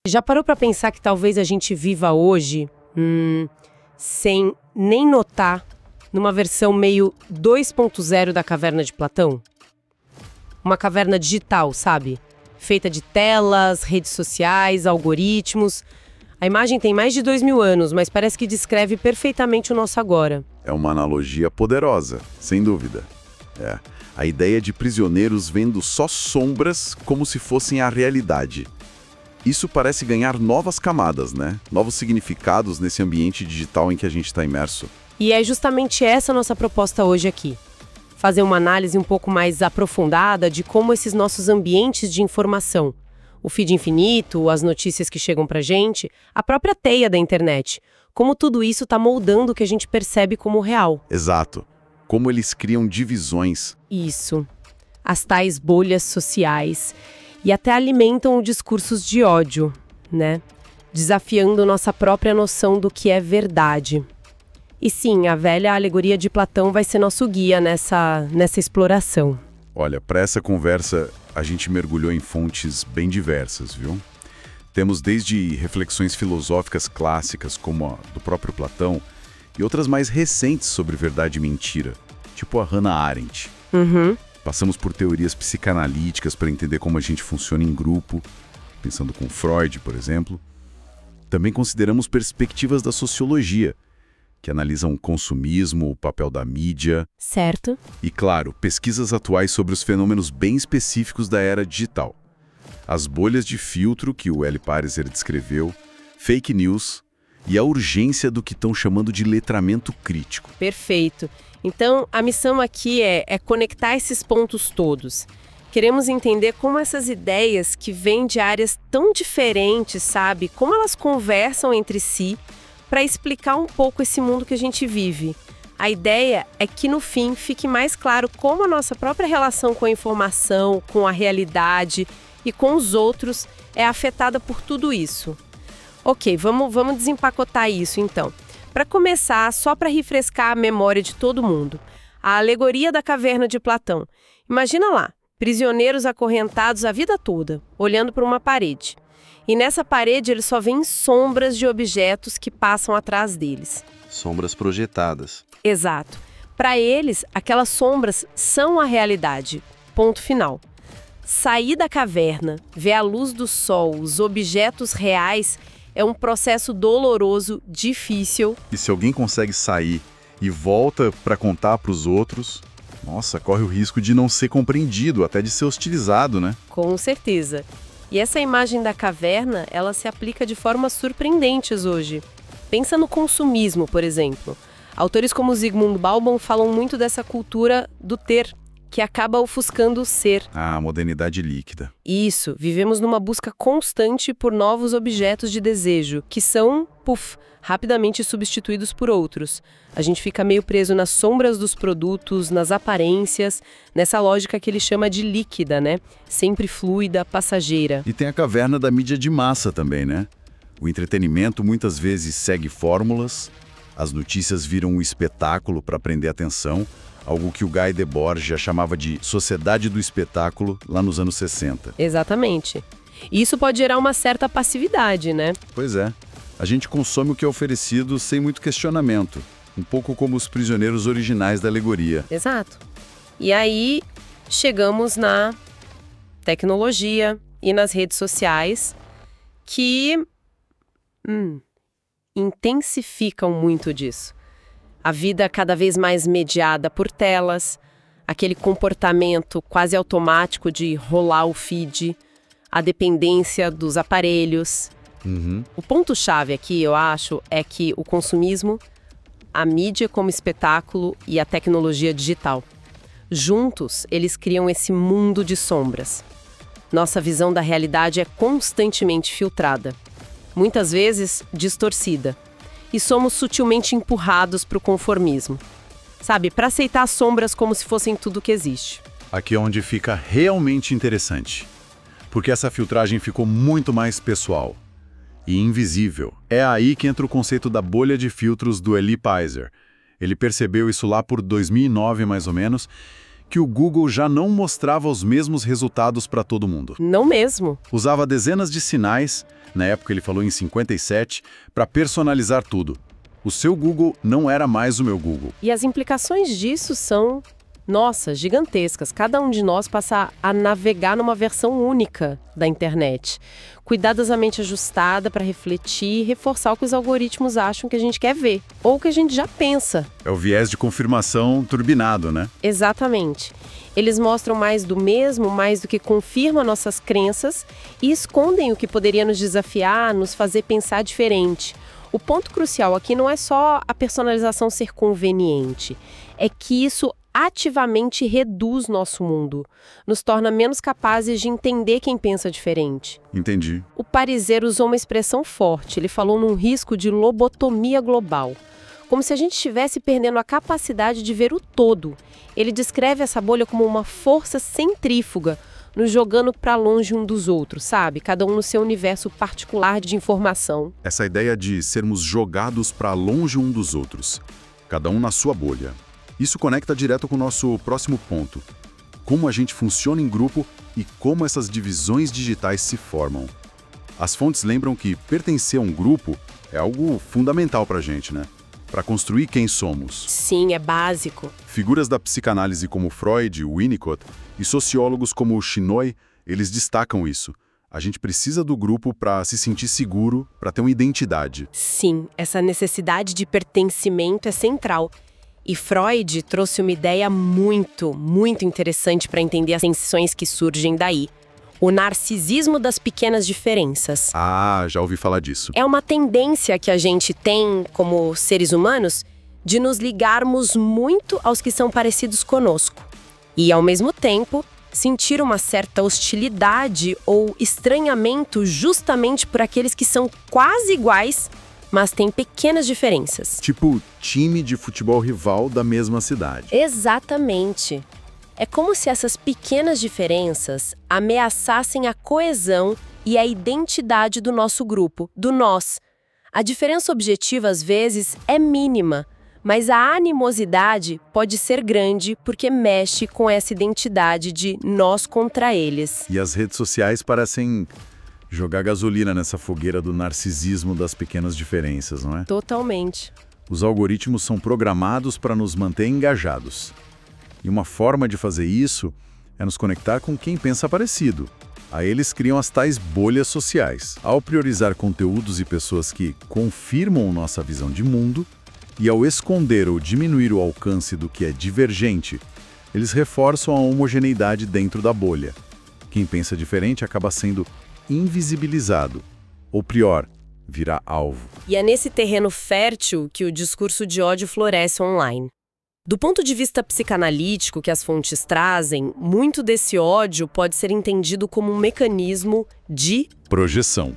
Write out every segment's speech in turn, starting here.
Já parou para pensar que talvez a gente viva hoje, sem nem notar, numa versão meio 2.0 da caverna de Platão? Uma caverna digital, sabe? Feita de telas, redes sociais, algoritmos. A imagem tem mais de 2000 anos, mas parece que descreve perfeitamente o nosso agora. É uma analogia poderosa, sem dúvida. A ideia de prisioneiros vendo só sombras como se fossem a realidade. Isso parece ganhar novas camadas, né? Novos significados nesse ambiente digital em que a gente está imerso. E é justamente essa a nossa proposta hoje aqui. Fazer uma análise um pouco mais aprofundada de como esses nossos ambientes de informação, o feed infinito, as notícias que chegam pra gente, a própria teia da internet, como tudo isso está moldando o que a gente percebe como real. Exato. Como eles criam divisões. Isso. As tais bolhas sociais. E até alimentam discursos de ódio, né? Desafiando nossa própria noção do que é verdade. E sim, a velha alegoria de Platão vai ser nosso guia nessa exploração. Olha, para essa conversa, a gente mergulhou em fontes bem diversas, viu? Temos desde reflexões filosóficas clássicas, como a do próprio Platão, e outras mais recentes sobre verdade e mentira, tipo a Hannah Arendt. Passamos por teorias psicanalíticas para entender como a gente funciona em grupo, pensando com Freud, por exemplo. Também consideramos perspectivas da sociologia, que analisam o consumismo, o papel da mídia. Certo. E, claro, pesquisas atuais sobre os fenômenos bem específicos da era digital. As bolhas de filtro que o L. Pariser descreveu, fake news e a urgência do que estão chamando de letramento crítico. Perfeito. Então, a missão aqui é conectar esses pontos todos. Queremos entender como essas ideias que vêm de áreas tão diferentes, sabe? Como elas conversam entre si para explicar um pouco esse mundo que a gente vive. A ideia é que, no fim, fique mais claro como a nossa própria relação com a informação, com a realidade e com os outros é afetada por tudo isso. Ok, vamos desempacotar isso, então. Para começar, só para refrescar a memória de todo mundo, a alegoria da caverna de Platão. Imagina lá, prisioneiros acorrentados a vida toda, olhando para uma parede. E nessa parede eles só veem sombras de objetos que passam atrás deles. Sombras projetadas. Exato. Para eles, aquelas sombras são a realidade. Ponto final. Sair da caverna, ver a luz do sol, os objetos reais, é um processo doloroso, difícil. E se alguém consegue sair e volta para contar para os outros, nossa, corre o risco de não ser compreendido, até de ser hostilizado, né? Com certeza. E essa imagem da caverna, ela se aplica de formas surpreendentes hoje. Pensa no consumismo, por exemplo. Autores como Zygmunt Bauman falam muito dessa cultura do ter, que acaba ofuscando o ser. Ah, modernidade líquida. Isso, vivemos numa busca constante por novos objetos de desejo, que são, rapidamente substituídos por outros. A gente fica meio preso nas sombras dos produtos, nas aparências, nessa lógica que ele chama de líquida, né? Sempre fluida, passageira. E tem a caverna da mídia de massa também, né? O entretenimento muitas vezes segue fórmulas, as notícias viram um espetáculo para prender a atenção, algo que o Guy Debord já chamava de sociedade do espetáculo lá nos anos 60. Exatamente. E isso pode gerar uma certa passividade, né? Pois é. A gente consome o que é oferecido sem muito questionamento. Um pouco como os prisioneiros originais da alegoria. Exato. E aí chegamos na tecnologia e nas redes sociais que intensificam muito disso. A vida cada vez mais mediada por telas, aquele comportamento quase automático de rolar o feed, a dependência dos aparelhos. O ponto-chave aqui, eu acho, é que o consumismo, a mídia como espetáculo e a tecnologia digital. Juntos, eles criam esse mundo de sombras. Nossa visão da realidade é constantemente filtrada, muitas vezes distorcida. E somos sutilmente empurrados para o conformismo. Sabe, para aceitar as sombras como se fossem tudo que existe. Aqui é onde fica realmente interessante. Porque essa filtragem ficou muito mais pessoal e invisível. É aí que entra o conceito da bolha de filtros do L. Pariser. Ele percebeu isso lá por 2009, mais ou menos, que o Google já não mostrava os mesmos resultados para todo mundo. Não mesmo. Usava dezenas de sinais, na época ele falou em 57, para personalizar tudo. O seu Google não era mais o meu Google. E as implicações disso são, nossa, gigantescas. Cada um de nós passa a navegar numa versão única da internet, cuidadosamente ajustada para refletir e reforçar o que os algoritmos acham que a gente quer ver, ou que a gente já pensa. É o viés de confirmação turbinado, né? Exatamente. Eles mostram mais do mesmo, mais do que confirmam nossas crenças e escondem o que poderia nos desafiar, nos fazer pensar diferente. O ponto crucial aqui não é só a personalização ser conveniente, é que isso ativamente reduz nosso mundo, nos torna menos capazes de entender quem pensa diferente. Entendi. O Pariser usou uma expressão forte, ele falou num risco de lobotomia global, como se a gente estivesse perdendo a capacidade de ver o todo. Ele descreve essa bolha como uma força centrífuga, nos jogando para longe um dos outros, sabe? Cada um no seu universo particular de informação. Essa ideia de sermos jogados para longe um dos outros, cada um na sua bolha. Isso conecta direto com o nosso próximo ponto. Como a gente funciona em grupo e como essas divisões digitais se formam. As fontes lembram que pertencer a um grupo é algo fundamental para a gente, né? Para construir quem somos. Sim, é básico. Figuras da psicanálise como Freud e Winnicott e sociólogos como Chinoy, eles destacam isso. A gente precisa do grupo para se sentir seguro, para ter uma identidade. Sim, essa necessidade de pertencimento é central. E Freud trouxe uma ideia muito interessante para entender as tensões que surgem daí. O narcisismo das pequenas diferenças. Ah, já ouvi falar disso. É uma tendência que a gente tem, como seres humanos, de nos ligarmos muito aos que são parecidos conosco. E, ao mesmo tempo, sentir uma certa hostilidade ou estranhamento justamente por aqueles que são quase iguais, mas têm pequenas diferenças. Tipo time de futebol rival da mesma cidade. Exatamente. É como se essas pequenas diferenças ameaçassem a coesão e a identidade do nosso grupo, do nós. A diferença objetiva, às vezes, é mínima, mas a animosidade pode ser grande porque mexe com essa identidade de nós contra eles. E as redes sociais parecem jogar gasolina nessa fogueira do narcisismo das pequenas diferenças, não é? Totalmente. Os algoritmos são programados para nos manter engajados. E uma forma de fazer isso é nos conectar com quem pensa parecido. Aí eles criam as tais bolhas sociais. Ao priorizar conteúdos e pessoas que confirmam nossa visão de mundo, e ao esconder ou diminuir o alcance do que é divergente, eles reforçam a homogeneidade dentro da bolha. Quem pensa diferente acaba sendo invisibilizado, ou pior, virar alvo. E é nesse terreno fértil que o discurso de ódio floresce online. Do ponto de vista psicanalítico que as fontes trazem, muito desse ódio pode ser entendido como um mecanismo de projeção.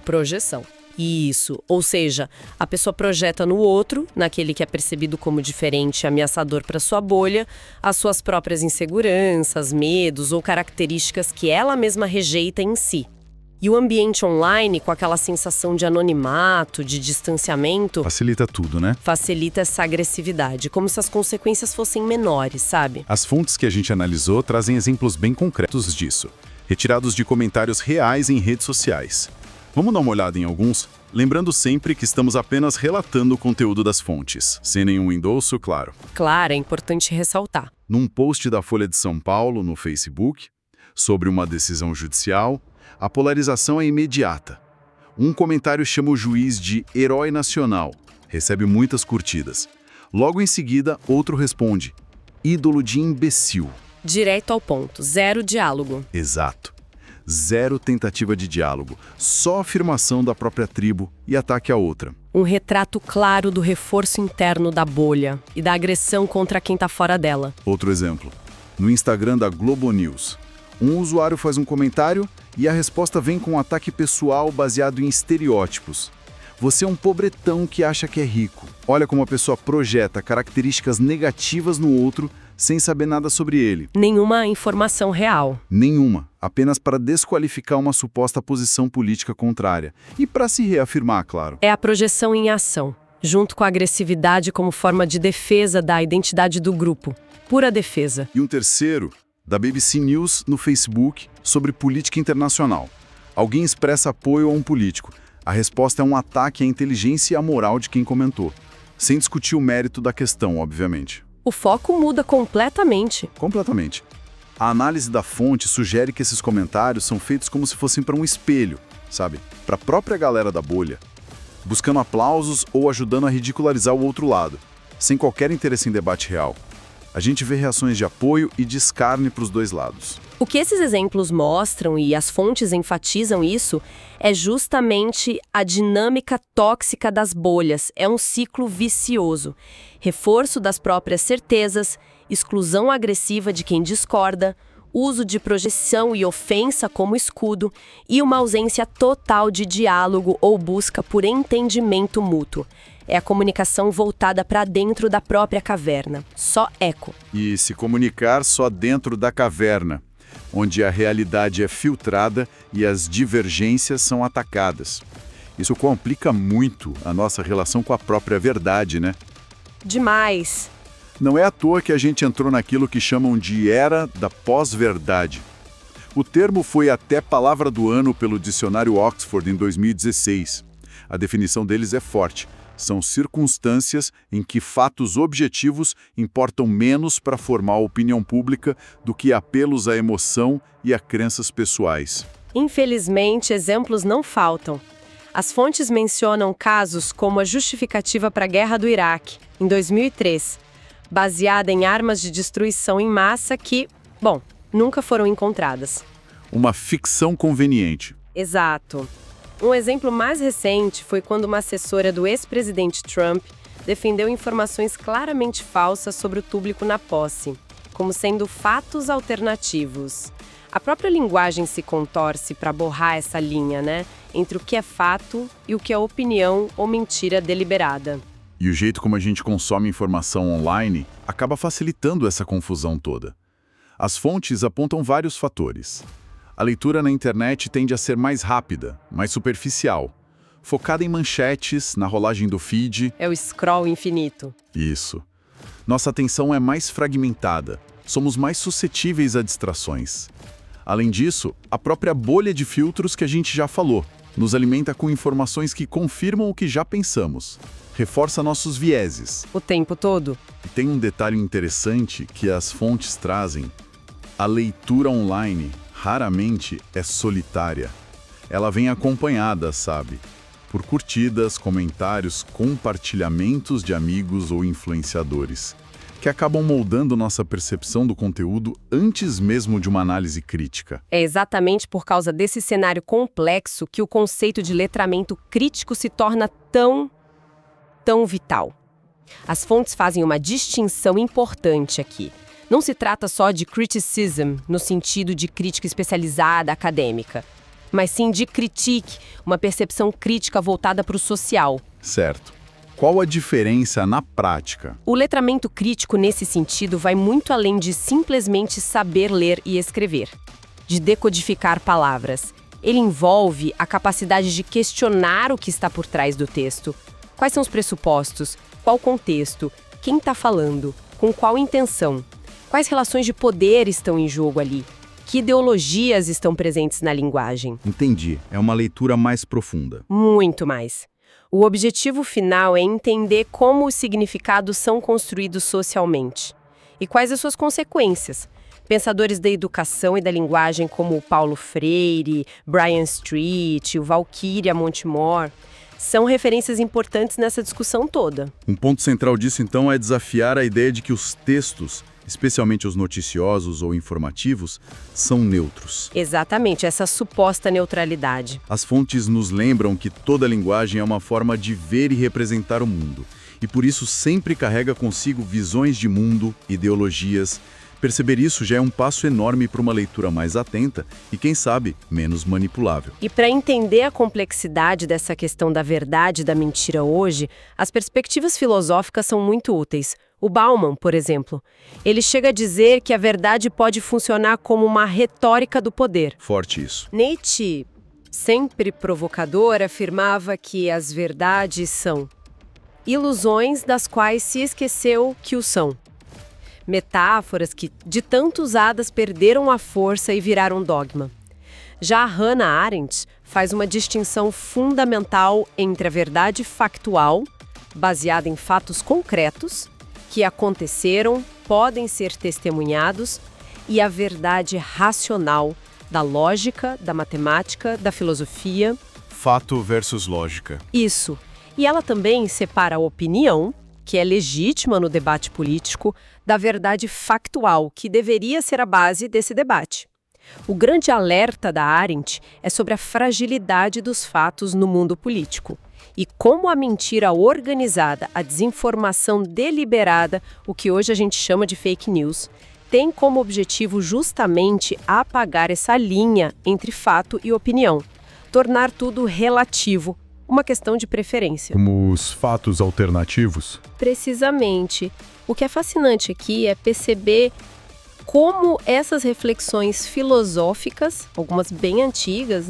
Isso, ou seja, a pessoa projeta no outro, naquele que é percebido como diferente e ameaçador para sua bolha, as suas próprias inseguranças, medos ou características que ela mesma rejeita em si. E o ambiente online, com aquela sensação de anonimato, de distanciamento... facilita tudo, né? Facilita essa agressividade, como se as consequências fossem menores, sabe? As fontes que a gente analisou trazem exemplos bem concretos disso, retirados de comentários reais em redes sociais. Vamos dar uma olhada em alguns? Lembrando sempre que estamos apenas relatando o conteúdo das fontes, sem nenhum endosso, claro. Claro, é importante ressaltar. Num post da Folha de São Paulo no Facebook, sobre uma decisão judicial, a polarização é imediata. Um comentário chama o juiz de herói nacional, recebe muitas curtidas. Logo em seguida, outro responde, ídolo de imbecil. Direto ao ponto, zero diálogo. Exato. Zero tentativa de diálogo, só afirmação da própria tribo e ataque à outra. Um retrato claro do reforço interno da bolha e da agressão contra quem está fora dela. Outro exemplo, no Instagram da Globo News. Um usuário faz um comentário e a resposta vem com um ataque pessoal baseado em estereótipos. Você é um pobretão que acha que é rico. Olha como a pessoa projeta características negativas no outro sem saber nada sobre ele. Nenhuma informação real. Nenhuma, apenas para desqualificar uma suposta posição política contrária. E para se reafirmar, claro. É a projeção em ação, junto com a agressividade como forma de defesa da identidade do grupo. pura defesa. E um terceiro, da BBC News no Facebook, sobre política internacional. Alguém expressa apoio a um político. A resposta é um ataque à inteligência e à moral de quem comentou, sem discutir o mérito da questão, obviamente. O foco muda completamente. Completamente. A análise da fonte sugere que esses comentários são feitos como se fossem para um espelho, sabe? Para a própria galera da bolha, buscando aplausos ou ajudando a ridicularizar o outro lado, sem qualquer interesse em debate real. A gente vê reações de apoio e de escárnio para os dois lados. O que esses exemplos mostram, e as fontes enfatizam isso, é justamente a dinâmica tóxica das bolhas. É um ciclo vicioso. Reforço das próprias certezas, exclusão agressiva de quem discorda, uso de projeção e ofensa como escudo e uma ausência total de diálogo ou busca por entendimento mútuo. É a comunicação voltada para dentro da própria caverna. Só eco. E se comunicar só dentro da caverna, onde a realidade é filtrada e as divergências são atacadas. Isso complica muito a nossa relação com a própria verdade, né? Demais. Não é à toa que a gente entrou naquilo que chamam de era da pós-verdade. O termo foi até palavra do ano pelo dicionário Oxford em 2016. A definição deles é forte. São circunstâncias em que fatos objetivos importam menos para formar a opinião pública do que apelos à emoção e a crenças pessoais. Infelizmente, exemplos não faltam. As fontes mencionam casos como a justificativa para a Guerra do Iraque, em 2003, baseada em armas de destruição em massa que, nunca foram encontradas. Uma ficção conveniente. Exato. Um exemplo mais recente foi quando uma assessora do ex-presidente Trump defendeu informações claramente falsas sobre o público na posse, como sendo fatos alternativos. A própria linguagem se contorce para borrar essa linha, entre o que é fato e o que é opinião ou mentira deliberada. E o jeito como a gente consome informação online acaba facilitando essa confusão toda. As fontes apontam vários fatores. A leitura na internet tende a ser mais rápida, mais superficial, focada em manchetes, na rolagem do feed. É o scroll infinito. Isso. Nossa atenção é mais fragmentada, somos mais suscetíveis a distrações. Além disso, a própria bolha de filtros que a gente já falou, nos alimenta com informações que confirmam o que já pensamos, reforça nossos vieses. O tempo todo. E tem um detalhe interessante que as fontes trazem. A leitura online raramente é solitária. Ela vem acompanhada, sabe? Por curtidas, comentários, compartilhamentos de amigos ou influenciadores, que acabam moldando nossa percepção do conteúdo antes mesmo de uma análise crítica. É exatamente por causa desse cenário complexo que o conceito de letramento crítico se torna tão vital. As fontes fazem uma distinção importante aqui. Não se trata só de criticism, no sentido de crítica especializada, acadêmica, mas sim de critique, uma percepção crítica voltada para o social. Certo. Qual a diferença na prática? O letramento crítico, nesse sentido, vai muito além de simplesmente saber ler e escrever, de decodificar palavras. Ele envolve a capacidade de questionar o que está por trás do texto. Quais são os pressupostos? Qual contexto? Quem está falando? Com qual intenção? Quais relações de poder estão em jogo ali? Que ideologias estão presentes na linguagem? Entendi. É uma leitura mais profunda. Muito mais. O objetivo final é entender como os significados são construídos socialmente e quais as suas consequências. Pensadores da educação e da linguagem como o Paulo Freire, Brian Street, o Valquíria Montemor, são referências importantes nessa discussão toda. Um ponto central disso, então, é desafiar a ideia de que os textos, especialmente os noticiosos ou informativos, são neutros. Exatamente, essa suposta neutralidade. As fontes nos lembram que toda linguagem é uma forma de ver e representar o mundo, e por isso sempre carrega consigo visões de mundo, ideologias. Perceber isso já é um passo enorme para uma leitura mais atenta e, quem sabe, menos manipulável. E para entender a complexidade dessa questão da verdade e da mentira hoje, as perspectivas filosóficas são muito úteis. O Bauman, por exemplo, ele chega a dizer que a verdade pode funcionar como uma retórica do poder. Forte isso. Nietzsche, sempre provocador, afirmava que as verdades são ilusões das quais se esqueceu que o são. Metáforas que, de tanto usadas, perderam a força e viraram dogma. Já a Hannah Arendt faz uma distinção fundamental entre a verdade factual, baseada em fatos concretos, que aconteceram, podem ser testemunhados, e a verdade racional, da lógica, da matemática, da filosofia. Fato versus lógica. Isso. E ela também separa a opinião, que é legítima no debate político, da verdade factual, que deveria ser a base desse debate. O grande alerta da Arendt é sobre a fragilidade dos fatos no mundo político e como a mentira organizada, a desinformação deliberada, o que hoje a gente chama de fake news, tem como objetivo justamente apagar essa linha entre fato e opinião, tornar tudo relativo, uma questão de preferência. Como os fatos alternativos? Precisamente. O que é fascinante aqui é perceber como essas reflexões filosóficas, algumas bem antigas,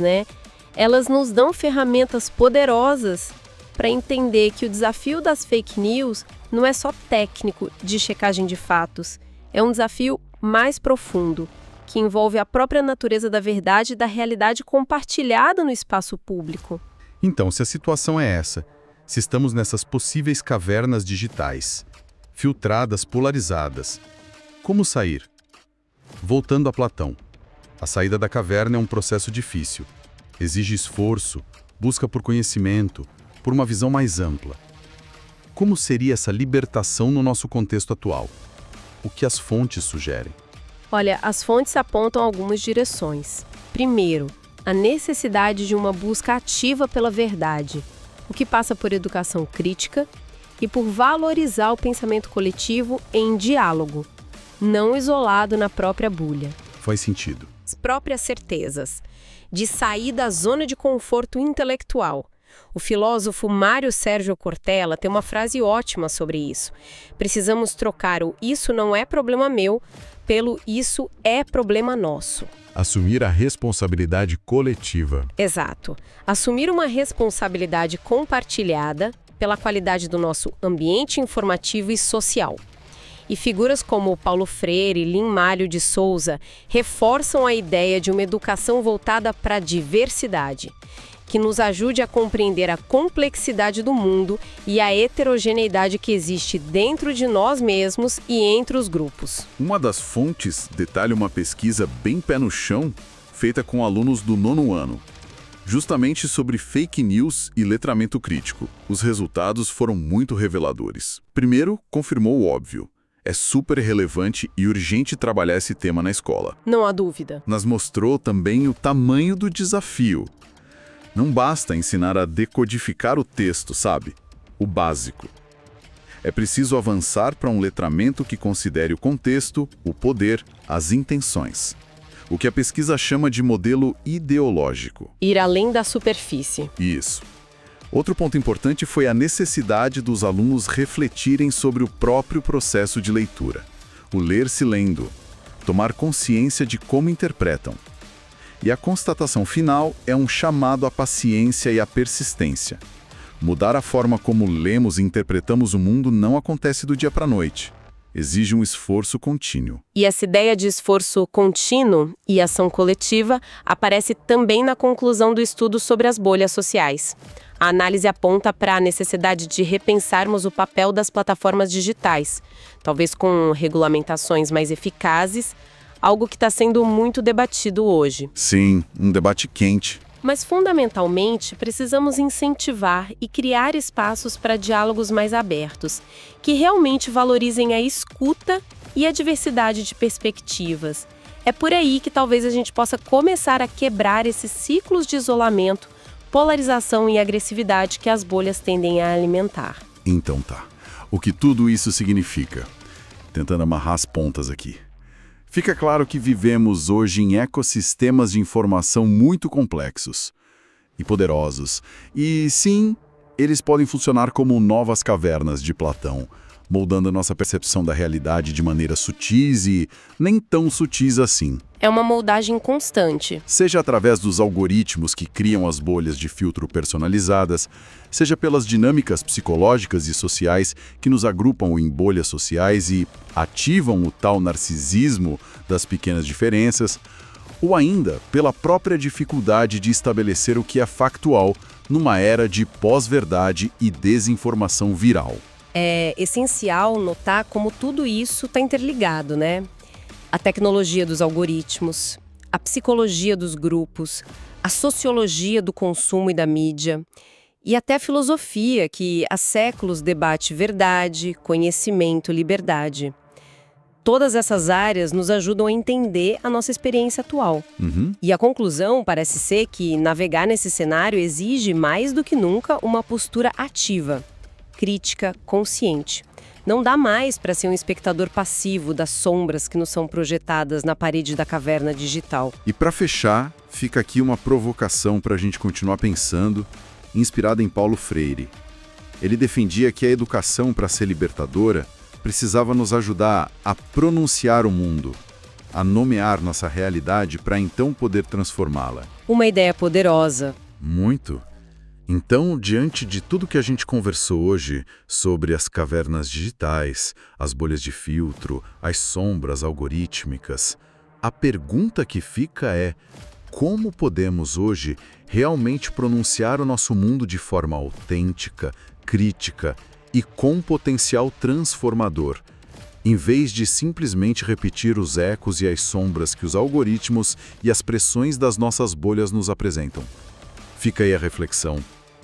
elas nos dão ferramentas poderosas para entender que o desafio das fake news não é só técnico de checagem de fatos, é um desafio mais profundo, que envolve a própria natureza da verdade e da realidade compartilhada no espaço público. Então, se a situação é essa, se estamos nessas possíveis cavernas digitais, filtradas, polarizadas, como sair? Voltando a Platão, a saída da caverna é um processo difícil. Exige esforço, busca por conhecimento, por uma visão mais ampla. Como seria essa libertação no nosso contexto atual? O que as fontes sugerem? Olha, as fontes apontam algumas direções. Primeiro, a necessidade de uma busca ativa pela verdade, o que passa por educação crítica e por valorizar o pensamento coletivo em diálogo, não isolado na própria bolha. Faz sentido. As próprias certezas, de sair da zona de conforto intelectual. O filósofo Mário Sérgio Cortella tem uma frase ótima sobre isso. Precisamos trocar o "isso não é problema meu" pelo "isso é problema nosso". Assumir a responsabilidade coletiva. Exato. Assumir uma responsabilidade compartilhada pela qualidade do nosso ambiente informativo e social. E figuras como Paulo Freire e Lin Mário de Souza reforçam a ideia de uma educação voltada para a diversidade, que nos ajude a compreender a complexidade do mundo e a heterogeneidade que existe dentro de nós mesmos e entre os grupos. Uma das fontes detalha uma pesquisa bem pé no chão, feita com alunos do 9º ano, justamente sobre fake news e letramento crítico. Os resultados foram muito reveladores. Primeiro, confirmou o óbvio. É super relevante e urgente trabalhar esse tema na escola. Não há dúvida. Mas mostrou também o tamanho do desafio. Não basta ensinar a decodificar o texto, sabe? O básico. É preciso avançar para um letramento que considere o contexto, o poder, as intenções. O que a pesquisa chama de modelo ideológico. Ir além da superfície. Isso. Outro ponto importante foi a necessidade dos alunos refletirem sobre o próprio processo de leitura. O ler-se lendo. Tomar consciência de como interpretam. E a constatação final é um chamado à paciência e à persistência. Mudar a forma como lemos e interpretamos o mundo não acontece do dia para a noite. Exige um esforço contínuo. E essa ideia de esforço contínuo e ação coletiva aparece também na conclusão do estudo sobre as bolhas sociais. A análise aponta para a necessidade de repensarmos o papel das plataformas digitais, talvez com regulamentações mais eficazes, algo que está sendo muito debatido hoje. Sim, um debate quente. Mas, fundamentalmente, precisamos incentivar e criar espaços para diálogos mais abertos, que realmente valorizem a escuta e a diversidade de perspectivas. É por aí que talvez a gente possa começar a quebrar esses ciclos de isolamento, polarização e agressividade que as bolhas tendem a alimentar. Então tá. O que tudo isso significa? Tentando amarrar as pontas aqui. Fica claro que vivemos hoje em ecossistemas de informação muito complexos e poderosos. E sim, eles podem funcionar como novas cavernas de Platão, moldando a nossa percepção da realidade de maneiras sutis e nem tão sutis assim. É uma moldagem constante. Seja através dos algoritmos que criam as bolhas de filtro personalizadas, seja pelas dinâmicas psicológicas e sociais que nos agrupam em bolhas sociais e ativam o tal narcisismo das pequenas diferenças, ou ainda pela própria dificuldade de estabelecer o que é factual numa era de pós-verdade e desinformação viral. É essencial notar como tudo isso está interligado, né? A tecnologia dos algoritmos, a psicologia dos grupos, a sociologia do consumo e da mídia, e até a filosofia que há séculos debate verdade, conhecimento, liberdade. Todas essas áreas nos ajudam a entender a nossa experiência atual. E a conclusão parece ser que navegar nesse cenário exige mais do que nunca uma postura ativa, crítica, consciente. Não dá mais para ser um espectador passivo das sombras que nos são projetadas na parede da caverna digital. E para fechar, fica aqui uma provocação para a gente continuar pensando, inspirada em Paulo Freire. Ele defendia que a educação, para ser libertadora, precisava nos ajudar a pronunciar o mundo, a nomear nossa realidade para então poder transformá-la. Uma ideia poderosa. Muito. Então, diante de tudo que a gente conversou hoje sobre as cavernas digitais, as bolhas de filtro, as sombras algorítmicas, a pergunta que fica é: como podemos hoje realmente pronunciar o nosso mundo de forma autêntica, crítica e com potencial transformador, em vez de simplesmente repetir os ecos e as sombras que os algoritmos e as pressões das nossas bolhas nos apresentam? Fica aí a reflexão.